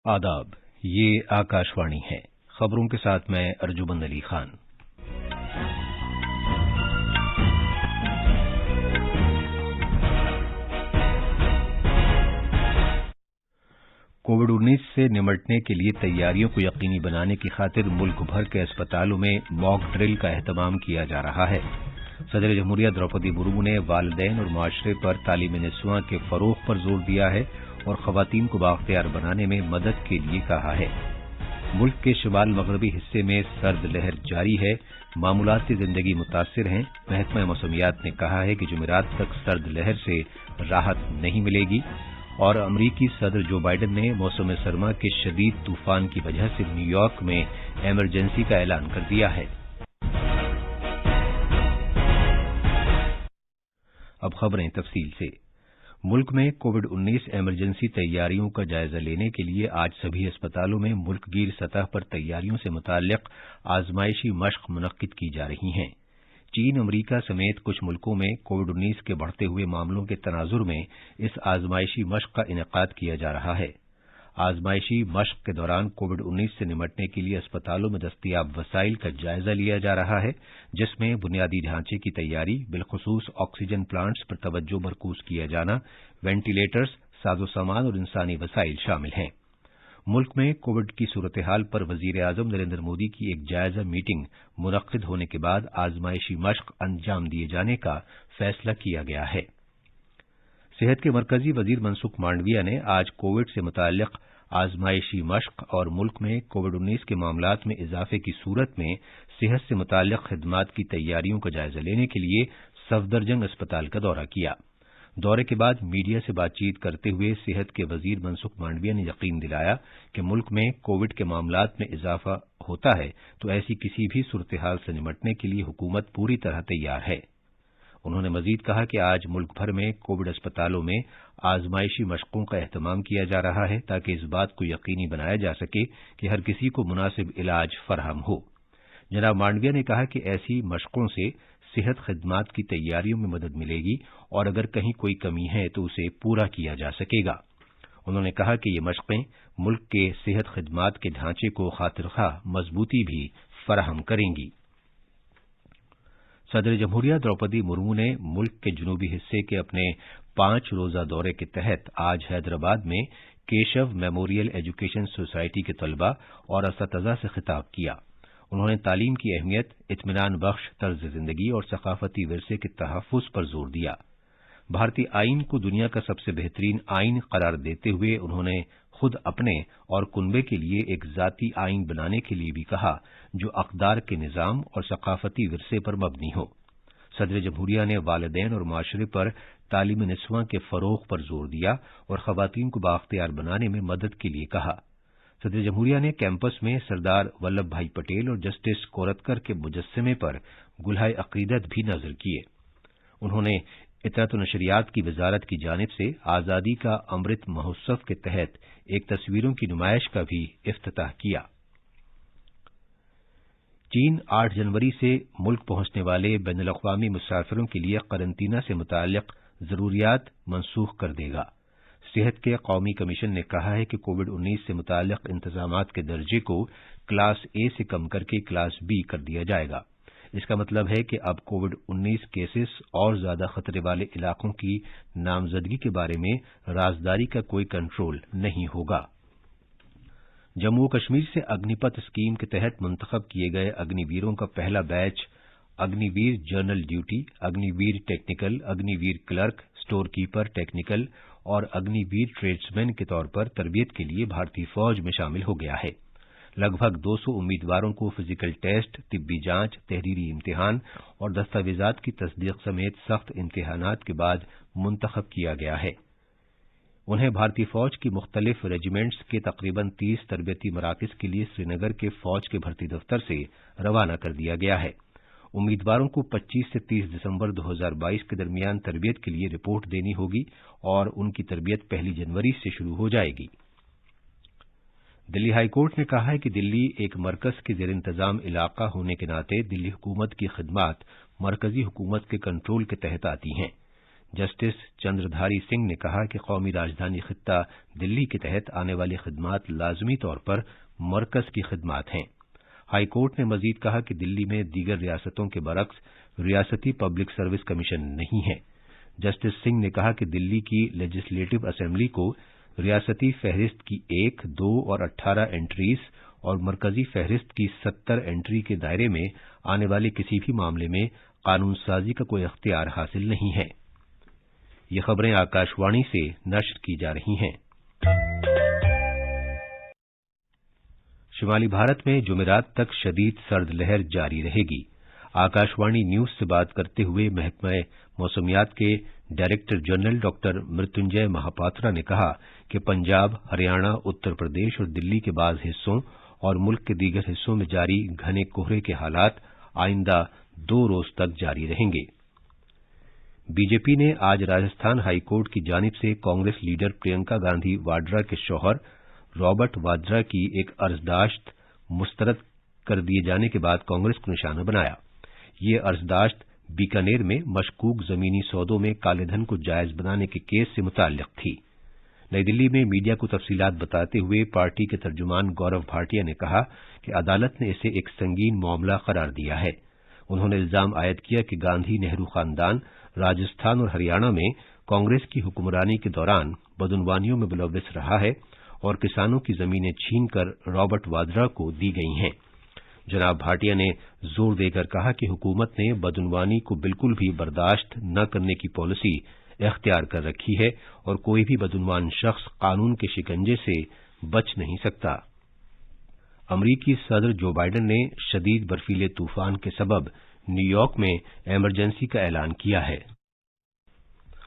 आदाब, ये आकाशवाणी है। खबरों के साथ मैं अर्जुमंद अली खान। कोविड-19 से निमटने के लिए तैयारियों को यकीनी बनाने की खातिर मुल्क भर के अस्पतालों में मॉक ड्रिल का एहतमाम किया जा रहा है। सदर जमहूरिया द्रौपदी मुर्मू ने वालिदैन और माशरे पर तालीम नस्वां के फरोग पर जोर दिया है और खवातीन को बाख्तियार बनाने में मदद के लिए कहा है। मुल्क के शुमाल मगरबी हिस्से में सर्द लहर जारी है, मामूलात से जिंदगी मुतासिर हैं। महकमा मौसमियात ने कहा है कि जुमेरात तक सर्द लहर से राहत नहीं मिलेगी और अमरीकी सदर जो बाइडन ने मौसम सरमा के शदीद तूफान की वजह से न्यूयॉर्क में इमरजेंसी का ऐलान कर दिया है। अब खबरें तफसील से। मुल्क में कोविड-19 इमरजेंसी तैयारियों का जायजा लेने के लिए आज सभी अस्पतालों में मुल्कगीर सतह पर तैयारियों से मुताल्लिक आजमाइशी मश्क मुनक्किद की जा रही हैं। चीन, अमरीका समेत कुछ मुल्कों में कोविड-19 के बढ़ते हुए मामलों के तनाजुर में इस आजमाइशी मश्क का इनेकाद किया जा रहा है। आजमाइशी मश्क के दौरान कोविड-19 से निमटने के लिए अस्पतालों में दस्तयाब वसाइल का जायजा लिया जा रहा है, जिसमें बुनियादी ढांचे की तैयारी, बिलखुसूस ऑक्सीजन प्लांट्स पर तवज्जो मरकूज किया जाना, वेंटिलेटर्स, साजो-सामान और इंसानी वसाइल शामिल हैं। मुल्क में कोविड की सूरत हाल पर वजीर आजम नरेंद्र मोदी की एक जायजा मीटिंग मुनक्किद होने के बाद आजमाइशी मश्क अंजाम दिए जाने का फैसला किया गया है। सेहत के मरकजी वजीर मनसुख मांडविया ने आज कोविड से मुताल्लिक आजमाइशी मश्क और मुल्क में कोविड-19 के मामलात में इजाफे की सूरत में सेहत से मुताल्लिक खिदमात की तैयारियों का जायजा लेने के लिए सफदरजंग अस्पताल का दौरा किया। दौरे के बाद मीडिया से बातचीत करते हुए सेहत के वजीर मनसुख मांडविया ने यकीन दिलाया कि मुल्क में कोविड के मामलात में इजाफा होता है तो ऐसी किसी भी सूरत हाल से निमटने के लिए हुकूमत पूरी तरह तैयार है। उन्होंने मजीद कहा कि आज मुल्क भर में कोविड अस्पतालों में आजमाइशी मशकों का एहतमाम किया जा रहा है ताकि इस बात को यकीनी बनाया जा सके कि हर किसी को मुनासिब इलाज फराहम हो। जनाब मांडविया ने कहा कि ऐसी मशकों से सेहत खिदमात की तैयारियों में मदद मिलेगी और अगर कहीं कोई कमी है तो उसे पूरा किया जा सकेगा। उन्होंने कहा कि ये मशकें मुल्क के सेहत खिदमात के ढांचे को खातिरख्वाह मजबूती भी फराहम करेंगी। सदर जमहूरिया द्रौपदी मुर्मू ने मुल्क के जुनूबी हिस्से के अपने 5 रोजा दौरे के तहत आज हैदराबाद में केशव मेमोरियल एजुकेशन सोसाइटी के तलबा और असतिज़ा से खिताब किया। उन्होंने तालीम की अहमियत, इत्मीनान बख्श तर्ज जिंदगी और सकाफती विरसे के तहफ़्फ़ुज़ पर जोर दिया। भारतीय आइन को दुनिया का सबसे बेहतरीन आइन करार देते हुए उन्होंने खुद अपने और कुनबे के लिए एक जाती आइन बनाने के लिए भी कहा जो अक़दार के निज़ाम और सकाफती विरसे पर मबनी हो। सदर जमहूरिया ने वालिदैन और माशरे पर तालीम नस्वां के फरोग पर जोर दिया और खवातीन को बाख्तियार बनाने में मदद के लिए कहा। सदर जमहूरिया ने कैंपस में सरदार वल्लभ भाई पटेल और जस्टिस कोरटकर के मुजस्समे पर गुलहाए अकीदत भी नजर किए। उन्होंने इतरत व नशरियात की वजारत की जानिब से आज़ादी का अमृत महोत्सव के तहत एक तस्वीरों की नुमाइश का भी इफ्तिताह किया। चीन 8 जनवरी से मुल्क पहुंचने वाले बैनुल अक़वामी मुसाफिरों के लिए करंतना से मुताल्लिक जरूरियात मनसूख कर देगा। सेहत के कौमी कमीशन ने कहा है कि कोविड-19 से मुताल्लिक इंतजामात के दर्जे को क्लास ए से कम करके क्लास बी कर दिया जाएगा। इसका मतलब है कि अब कोविड-19 केसेस और ज्यादा खतरे वाले इलाकों की नामजदगी के बारे में राजदारी का कोई कंट्रोल नहीं होगा। जम्मू कश्मीर से अग्निपथ स्कीम के तहत मुंतखब किए गए अग्निवीरों का पहला batch Agniveer general duty, Agniveer technical, Agniveer clerk, store keeper technical और अग्निवीर ट्रेड्समैन के तौर पर तरबियत के लिए भारतीय फौज में शामिल हो गया है। लगभग 200 उम्मीदवारों को फिजिकल टेस्ट, तिब्बी जांच, तहरीरी इम्तिहान और दस्तावेजात की तस्दीक समेत सख्त इम्तिहानात के बाद मुंतखब किया गया है। उन्हें भारतीय फौज की मुख्तलिफ रेजिमेंट्स के तकरीबन 30 तरबियती मराकज के लिए श्रीनगर के फौज के भर्ती दफ्तर से रवाना कर दिया गया है। उम्मीदवारों को 25 से 30 दिसंबर 2022 के दरमियान तरबियत के लिए रिपोर्ट देनी होगी और उनकी तरबियत 1 जनवरी से शुरू हो जाएगी। दिल्ली हाईकोर्ट ने कहा है कि दिल्ली एक मरकज के जेर इंतजाम इलाका होने के नाते दिल्ली हुकूमत की खिदमात मरकजी हुकूमत के कंट्रोल के तहत आती हैं। जस्टिस चंद्रधारी सिंह ने कहा कि कौमी राजधानी खित्ता दिल्ली के तहत आने वाली खिदमात लाजमी तौर पर मरकज की खिदमात हैं। हाई कोर्ट ने मजीद कहा कि दिल्ली में दीगर रियासतों के बरक्स रियासती पब्लिक सर्विस कमीशन नहीं है। जस्टिस सिंह ने कहा कि दिल्ली की लेजिस्लेटिव असेंबली को रियासती फहरिस्त की 1, 2 और 18 एंट्रीज और मरकजी फहरिस्त की 70 एंट्री के दायरे में आने वाले किसी भी मामले में कानून साजी का कोई अख्तियार हासिल नहीं है। ये खबरें आकाशवाणी से नश्र की जा रही हैं। शिमाली भारत में जुमेरात तक शदीद सर्द लहर जारी रहेगी। आकाशवाणी न्यूज से बात करते हुए महकमा मौसमियात के director general doctor Mrityunjay Mahapatra ने कहा कि पंजाब, हरियाणा, उत्तर प्रदेश और दिल्ली के बाज़ हिस्सों और मुल्क के दीगर हिस्सों में जारी घने कोहरे के हालात आइंदा 2 रोज तक जारी रहेंगे। बीजेपी ने आज राजस्थान हाई कोर्ट की जानिब से कांग्रेस लीडर प्रियंका गांधी वाड्रा के शौहर रॉबर्ट वाड्रा की एक अर्जदाश्त मुस्तरद कर दिए जाने के बाद कांग्रेस को निशाना बनाया। ये अर्जदाश्त बीकानेर में मशकूक जमीनी सौदों में कालेधन को जायज बनाने के केस से मुताल्लिक थी। नई दिल्ली में मीडिया को तफसीलात बताते हुए पार्टी के तर्जुमान गौरव भाटिया ने कहा कि अदालत ने इसे एक संगीन मामला करार दिया है। उन्होंने इल्जाम आयद किया कि गांधी नेहरू खानदान राजस्थान और हरियाणा में कांग्रेस की हुक्मरानी के दौरान बदनवानियों में मुलव्वस रहा है और किसानों की जमीनें छीनकर रॉबर्ट वाड्रा को दी गई हैं। जनाब भाटिया ने जोर देकर कहा कि हुकूमत ने बदनवानी को बिल्कुल भी बर्दाश्त न करने की पॉलिसी इख्तियार कर रखी है और कोई भी बदनवान शख्स कानून के शिकंजे से बच नहीं सकता। अमरीकी सदर जो बाइडेन ने शदीद बर्फीले तूफान के सबब न्यूयॉर्क में इमरजेंसी का ऐलान किया है।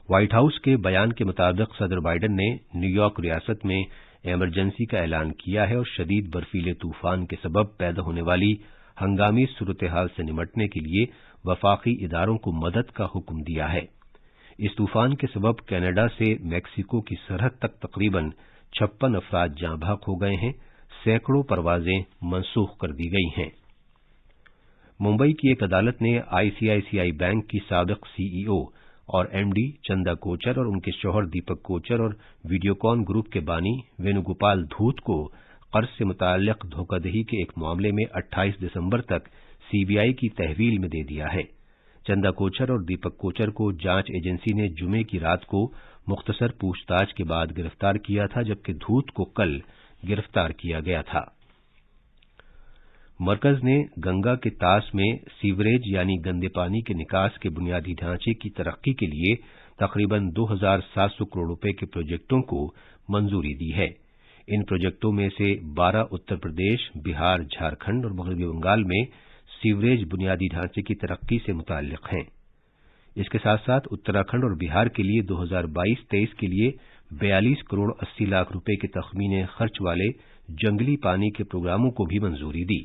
व्हाइट हाउस के बयान के मुताबिक सदर बाइडेन ने न्यूयॉर्क रियासत में इमरजेंसी का ऐलान किया है और शदीद बर्फीले तूफान के सबब पैदा होने वाली हंगामी सूरत हाल से निमटने के लिए वफाकी इदारों को मदद का हुक्म दिया है। इस तूफान के सबब कनाडा से मैक्सिको की सरहद तक तकरीबन 56 अफराद जाँ बहक हो गए हैं। सैकड़ों परवाजें मनसूख कर दी गई हैं। मुंबई की एक अदालत ने आईसीआईसीआई बैंक की साबिक सीईओ और एमडी चंदा कोचर और उनके शौहर दीपक कोचर और वीडियोकॉन ग्रुप के बानी वेणुगोपाल धूत को कर्ज से मुताल्लिक धोखाधड़ी के एक मामले में 28 दिसंबर तक सीबीआई की तहवील में दे दिया है। चंदा कोचर और दीपक कोचर को जांच एजेंसी ने जुमे की रात को मुख्तसर पूछताछ के बाद गिरफ्तार किया था, जबकि धूत को कल गिरफ्तार किया गया था। मरकज ने गंगा के तास में सीवरेज यानी गंदे पानी के निकास के बुनियादी ढांचे की तरक्की के लिए तकरीबन 2700 करोड़ रुपए के प्रोजेक्टों को मंजूरी दी है। इन प्रोजेक्टों में से 12 उत्तर प्रदेश, बिहार, झारखंड और मगरबी बंगाल में सीवरेज बुनियादी ढांचे की तरक्की से मुताल्लिक हैं। इसके साथ साथ उत्तराखंड और बिहार के लिए 2022-23 के लिए 42 करोड़ 80 लाख रुपए के तखमीने खर्च वाले जंगली पानी के प्रोग्रामों को भी मंजूरी दी।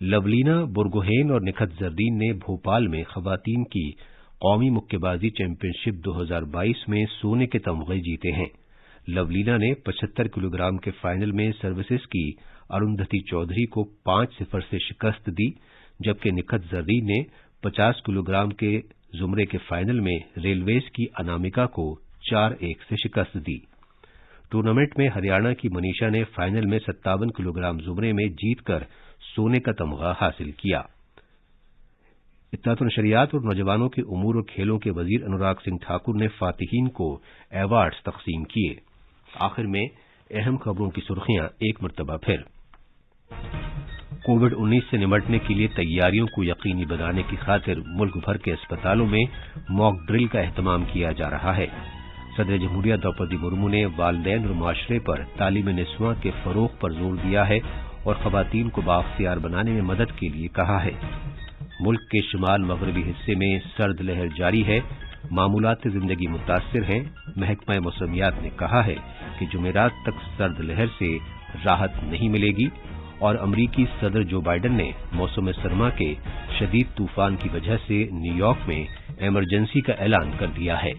लवलीना बुरगोहेन और निखत जरदीन ने भोपाल में खवातीन की कौमी मुक्केबाजी चैंपियनशिप 2022 में सोने के तमगे जीते हैं। लवलीना ने 75 किलोग्राम के फाइनल में सर्विसेज की अरुंधति चौधरी को 5-0 से शिकस्त दी, जबकि निखत जरदीन ने 50 किलोग्राम के जुमरे के फाइनल में रेलवेज की अनामिका को 4-1 से शिकस्त दी। टूर्नामेंट में हरियाणा की मनीषा ने फाइनल में 57 किलोग्राम जुमरे में जीतकर सोने का तमगा हासिल किया। इत्तलात नशरियात और नौजवानों के उमूर और खेलों के वजीर अनुराग सिंह ठाकुर ने फातिहीन को अवार्ड्स तकसीम किए। आखिर में अहम खबरों की सुर्खियां एक मरतबा फिर। कोविड-19 से निमटने के लिए तैयारियों को यकीनी बनाने की खातिर मुल्क भर के अस्पतालों में मॉक ड्रिल का एहतमाम किया जा रहा है। सदर जमहूरिया द्रौपदी मुर्मू ने वालिदैन और माशरे पर तालीम निस्वां के फरोग पर जोर दिया है और खवातीन को बाख्तियार बनाने में मदद के लिए कहा है। मुल्क के शुमाल मगरबी हिस्से में सर्द लहर जारी है, मामूलात जिंदगी मुतासिर हैं। महकमा मौसमियात ने कहा है कि जुमेरात तक सर्द लहर से राहत नहीं मिलेगी और अमरीकी सदर जो बाइडेन ने मौसम सरमा के शदीद तूफान की वजह से न्यूयॉर्क में इमरजेंसी का ऐलान कर दिया है।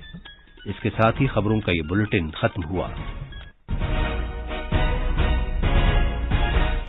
इसके साथ ही खबरों का ये बुलेटिन खत्म हुआ।